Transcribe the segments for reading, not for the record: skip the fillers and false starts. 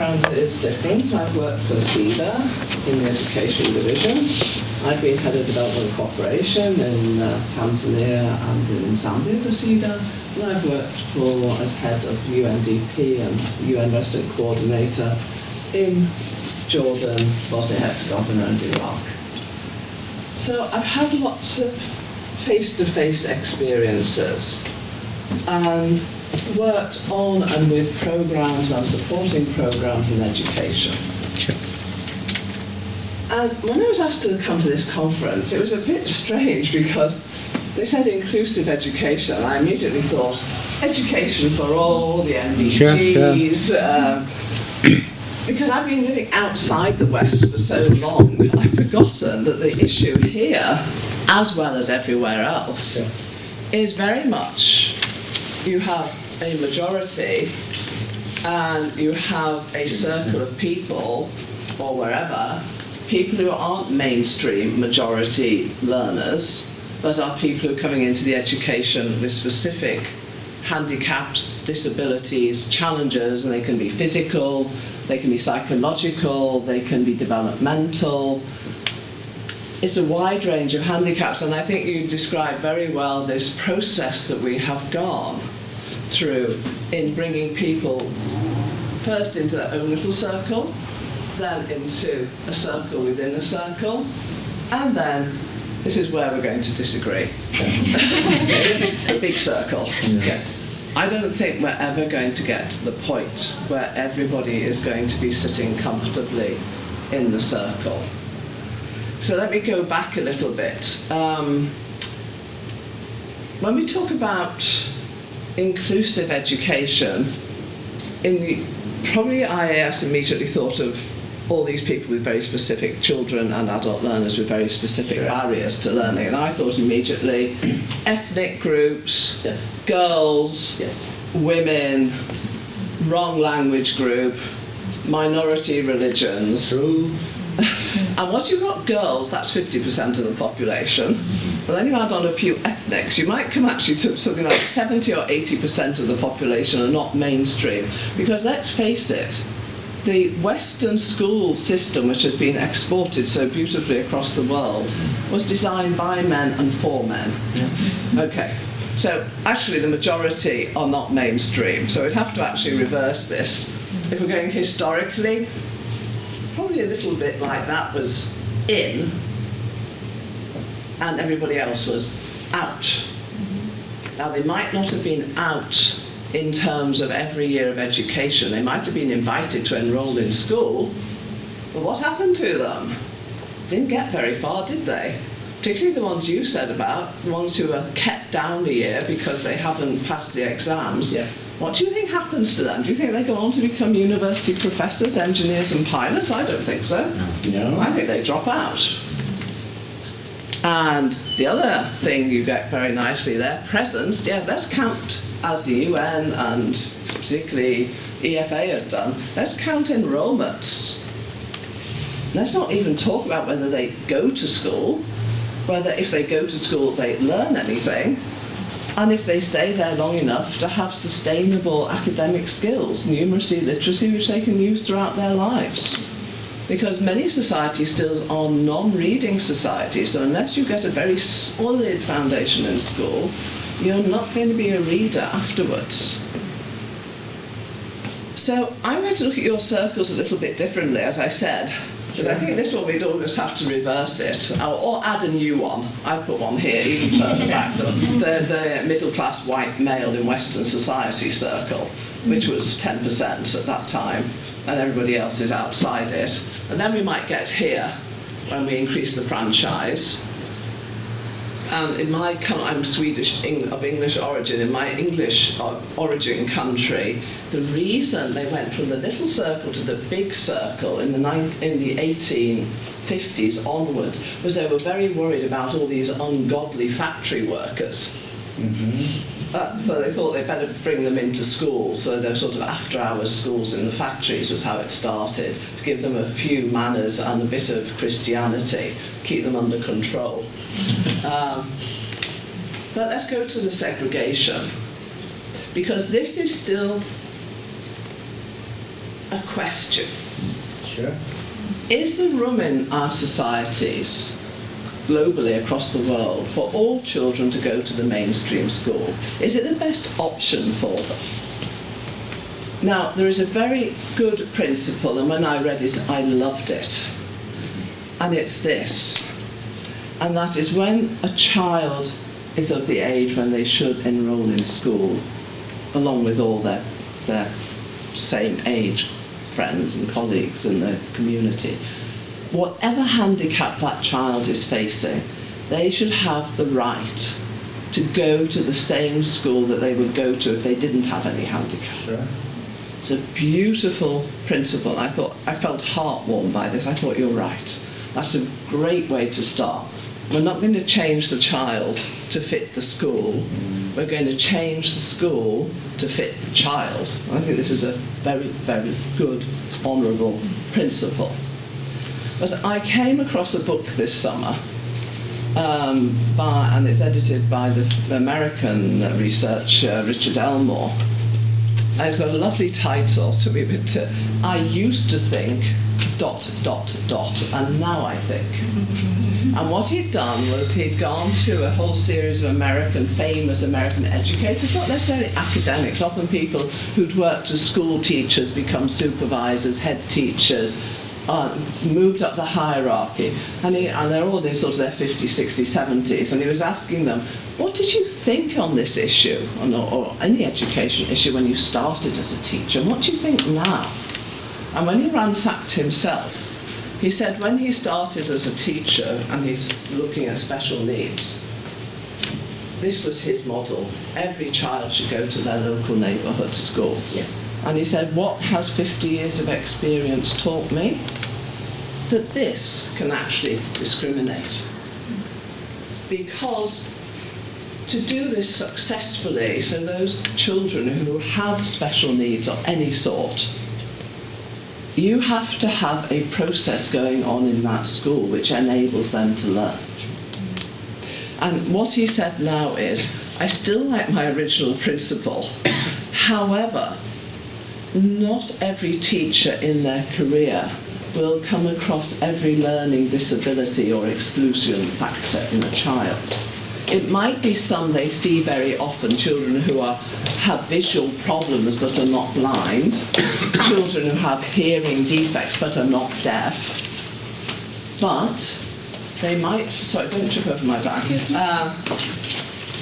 background is different. I've worked for CEDA in the Education Division. I've been Head of Development Cooperation in Tanzania and in Zambia for CEDA. And I've worked as Head of UNDP and UN Resident Coordinator in Jordan, Bosnia-Herzegovina and Iraq. So I've had lots of face-to-face experiences and worked on and with programs and supporting programs in education. Sure. And when I was asked to come to this conference, it was a bit strange because they said inclusive education. I immediately thought education for all, the MDGs. Sure. Because I've been living outside the West for so long, I've forgotten that the issue here, as well as everywhere else, is very much you have a majority and you have a circle of people, or wherever, people who aren't mainstream majority learners, but are people who are coming into the education with specific handicaps, disabilities, challenges, and they can be physical, they can be psychological, they can be developmental. It's a wide range of handicaps, and I think you described very well this process that we have gone through in bringing people first into their own little circle, then into a circle within a circle, and then this is where we're going to disagree. A big circle. Yes. I don't think we're ever going to get to the point where everybody is going to be sitting comfortably in the circle. So let me go back a little bit. When we talk about inclusive education, probably IAS immediately thought of all these people with very specific children and adult learners with very specific barriers to learning. And I thought immediately ethnic groups, girls, women, wrong language group, minority religions. True. And once you've got girls, that's 50% of the population. But then you add on a few ethnics, you might come actually to something like 70 or 80% of the population are not mainstream. Because let's face it, the Western school system, which has been exported so beautifully across the world, was designed by men and for men. Okay, so actually the majority are not mainstream, so we'd have to actually reverse this. If we're going historically, probably a little bit like that was in, and everybody else was out. Now they might not have been out in terms of every year of education. They might have been invited to enroll in school, but what happened to them? Didn't get very far, did they? Particularly the ones you said about, the ones who are kept down a year because they haven't passed the exams. What do you think happens to them? Do you think they go on to become university professors, engineers and pilots? I don't think so. No. I think they drop out. And the other thing you get very nicely there, presence, let's count, as the UN and particularly EFA has done, let's count enrollments. Let's not even talk about whether they go to school, whether if they go to school they learn anything, and if they stay there long enough to have sustainable academic skills, numeracy, literacy, which they can use throughout their lives. Because many societies still are non-reading societies, so unless you get a very solid foundation in school, you're not going to be a reader afterwards. So I'm going to look at your circles a little bit differently, as I said. But I think this one we'd almost have to reverse it, or add a new one. I put one here, even further back, the middle-class white male in Western society circle, which was 10% at that time, and everybody else is outside it. And then we might get here, when we increase the franchise. And in my country, I'm Swedish of English origin, in my English origin country, the reason they went from the little circle to the big circle in the 1850s onwards was they were very worried about all these ungodly factory workers. So they thought they'd better bring them into schools, so they're sort of after-hours schools in the factories was how it started, to give them a few manners and a bit of Christianity, keep them under control. But let's go to the segregation, because this is still a question. Sure. Is there room in our societies, globally across the world, for all children to go to the mainstream school? Is it the best option for them? Now, there is a very good principle, and when I read it, I loved it. And it's this, and that is when a child is of the age when they should enroll in school, along with all their same age friends and colleagues in the community, whatever handicap that child is facing, they should have the right to go to the same school that they would go to if they didn't have any handicap. Sure. It's a beautiful principle. I felt heartwarmed by this. I thought, you're right. That's a great way to start. We're not going to change the child to fit the school. We're going to change the school to fit the child. And I think this is a very, very good, honourable principle. But I came across a book this summer, and it's edited by the American researcher Richard Elmore. And it's got a lovely title to me, but I used to think ... and now I think. And what he'd done was he'd gone to a whole series of famous American educators, not necessarily academics, often people who'd worked as school teachers, become supervisors, head teachers, moved up the hierarchy, and they're all in sort of their 50s, 60s, 70s, and he was asking them, what did you think on this issue, or any education issue when you started as a teacher, and what do you think now? And when he ransacked himself, he said when he started as a teacher, and he's looking at special needs, this was his model. Every child should go to their local neighbourhood school. Yes. And he said, what has 50 years of experience taught me? That this can actually discriminate. Because to do this successfully, so those children who have special needs of any sort, you have to have a process going on in that school which enables them to learn. And what he said now is, I still like my original principle. However, not every teacher in their career will come across every learning disability or exclusion factor in a child. It might be some they see very often, children who have visual problems but are not blind, children who have hearing defects but are not deaf, but they might, sorry, don't trip over my bag,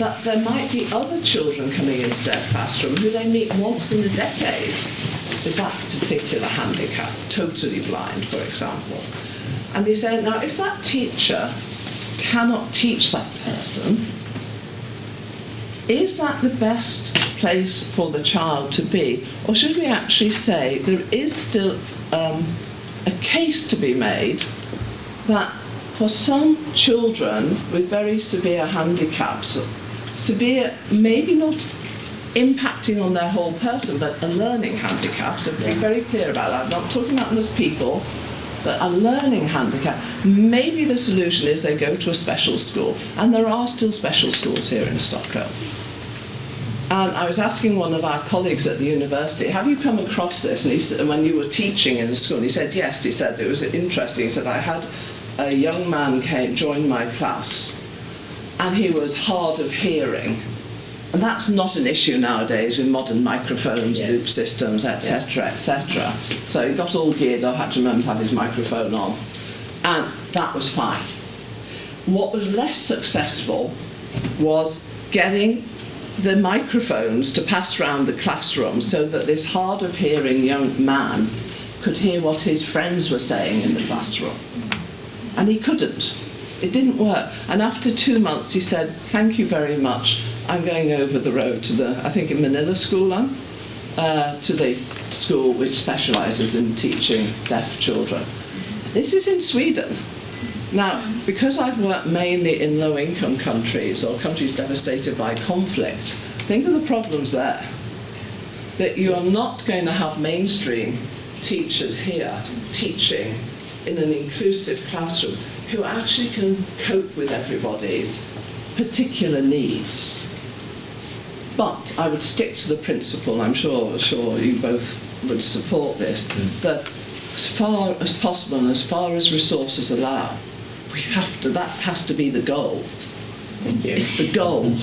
but there might be other children coming into their classroom who they meet once in a decade with that particular handicap, totally blind, for example. And they say, now, if that teacher cannot teach that person, is that the best place for the child to be? Or should we actually say there is still a case to be made that for some children with very severe handicaps, severe, maybe not impacting on their whole person, but a learning handicap, so be very clear about that. I'm not talking about them as people, but a learning handicap, maybe the solution is they go to a special school, and there are still special schools here in Stockholm. And I was asking one of our colleagues at the university, have you come across this? And he said, when you were teaching in the school, and he said, yes. He said, it was interesting. He said, I had a young man join my class, and he was hard of hearing. And that's not an issue nowadays with modern microphones, yes, loop systems, etc., etc. So he got all geared up, had to remember to have his microphone on. And that was fine. What was less successful was getting the microphones to pass around the classroom so that this hard of hearing young man could hear what his friends were saying in the classroom. And he couldn't. It didn't work. And after 2 months he said, thank you very much. I'm going over the road to the, I think in Manila school, to the school which specialises in teaching deaf children. This is in Sweden. Now, because I've worked mainly in low-income countries or countries devastated by conflict, think of the problems there. That you are not going to have mainstream teachers here teaching in an inclusive classroom who actually can cope with everybody's particular needs. But I would stick to the principle, I'm sure you both would support this, that as far as possible and as far as resources allow, that has to be the goal. It's the goal,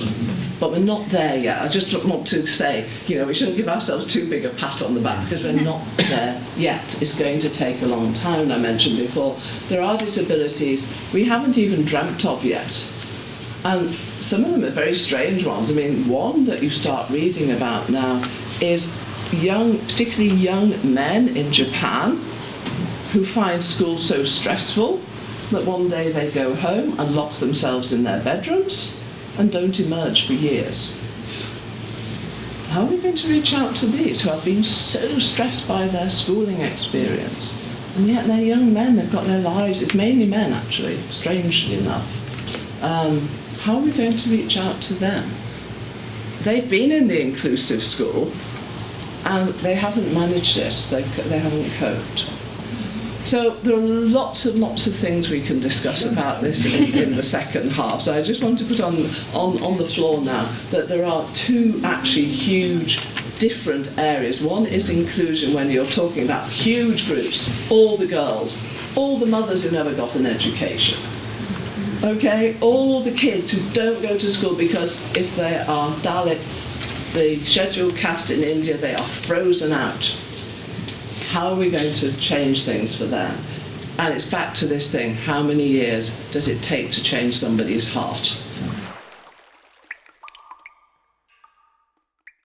but we're not there yet. I just want to say, we shouldn't give ourselves too big a pat on the back because we're not there yet. It's going to take a long time. And I mentioned before, there are disabilities we haven't even dreamt of yet. And some of them are very strange ones. I mean, one that you start reading about now is particularly young men in Japan who find school so stressful that one day they go home and lock themselves in their bedrooms and don't emerge for years. How are we going to reach out to these who have been so stressed by their schooling experience? And yet they're young men, they've got their lives. It's mainly men, actually, strangely enough. How are we going to reach out to them? They've been in the inclusive school and they haven't managed it, they haven't coped. So there are lots of things we can discuss about this in the second half. So I just want to put on the floor now that there are two actually huge different areas. One is inclusion, when you're talking about huge groups, all the girls, all the mothers who never got an education. Okay, all the kids who don't go to school because if they are Dalits, the scheduled caste in India, they are frozen out. How are we going to change things for them? And it's back to this thing, how many years does it take to change somebody's heart?